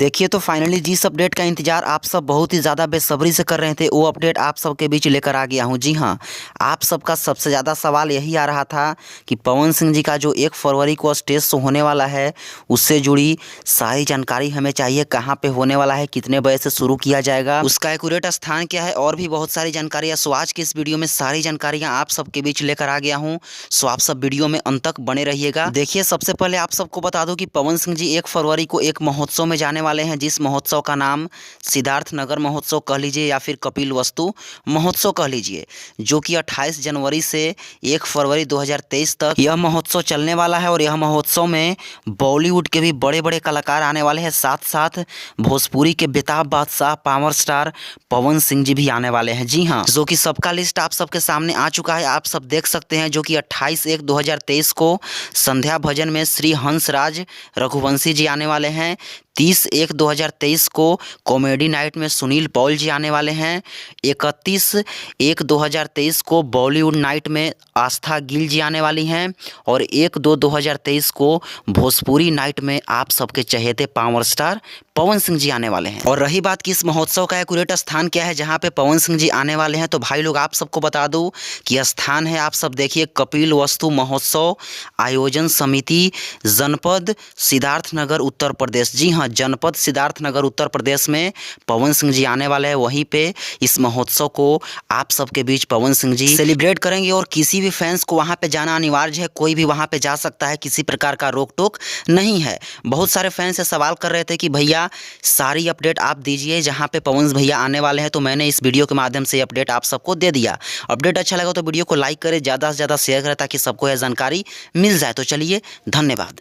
देखिए तो फाइनली जिस अपडेट का इंतजार आप सब बहुत ही ज़्यादा बेसब्री से कर रहे थे वो अपडेट आप सबके बीच लेकर आ गया हूं। जी हां, आप सबका सबसे ज़्यादा सवाल यही आ रहा था कि पवन सिंह जी का जो 1 फरवरी को स्टेज शो होने वाला है उससे जुड़ी सारी जानकारी हमें चाहिए। कहां पे होने वाला है, कितने बजे से शुरू किया जाएगा, उसका एक्यूरेट स्थान क्या है और भी बहुत सारी जानकारियाँ। सो आज की इस वीडियो में सारी जानकारियाँ आप सबके बीच लेकर आ गया हूँ। सो आप सब वीडियो में अंत तक बने रहिएगा। देखिए सबसे पहले आप सबको बता दूं कि पवन सिंह जी 1 फरवरी को एक महोत्सव में जाने वाले हैं, जिस महोत्सव का नाम सिद्धार्थ नगर महोत्सव कह लीजिए या फिर कपिल वस्तु महोत्सव कह लीजिए, जो कि 28 जनवरी से 1 फरवरी 2023 तक यह महोत्सव चलने वाला है। और यह महोत्सव में बॉलीवुड के भी बड़े बड़े कलाकार आने वाले हैं, साथ साथ भोजपुरी के बेताब बादशाह पावर स्टार पवन सिंह जी भी आने वाले हैं। जी हाँ, जो कि सबका लिस्ट आप सबके सामने आ चुका है, आप सब देख सकते हैं। जो कि 28/1/2023 को संध्या भजन में श्री हंसराज रघुवंशी जी आने वाले हैं। 30/1/2023 को कॉमेडी नाइट में सुनील पॉल जी आने वाले हैं। 31/1/2023 को बॉलीवुड नाइट में आस्था गिल जी आने वाली हैं। और 1/2/2023 को भोजपुरी नाइट में आप सबके चहेते पावर स्टार पवन सिंह जी आने वाले हैं। और रही बात कि इस महोत्सव का एक्यूरेट स्थान क्या है जहां पे पवन सिंह जी आने वाले हैं, तो भाई लोग आप सबको बता दूं कि स्थान है, आप सब देखिए, कपिल वस्तु महोत्सव आयोजन समिति, जनपद सिद्धार्थनगर उत्तर प्रदेश। जी हाँ, जनपद सिद्धार्थनगर उत्तर प्रदेश में पवन सिंह जी आने वाले हैं। वहीं पे इस महोत्सव को आप सबके बीच पवन सिंह जी सेलिब्रेट करेंगे। और किसी भी फैंस को वहां पे जाना अनिवार्य है, कोई भी वहां पे जा सकता है, किसी प्रकार का रोक टोक नहीं है। बहुत सारे फैंस से सवाल कर रहे थे कि भैया सारी अपडेट आप दीजिए जहां पे पवन भैया आने वाले हैं, तो मैंने इस वीडियो के माध्यम से अपडेट आप सबको दे दिया। अपडेट अच्छा लगा तो वीडियो को लाइक करें, ज़्यादा से ज़्यादा शेयर करें ताकि सबको यह जानकारी मिल जाए। तो चलिए, धन्यवाद।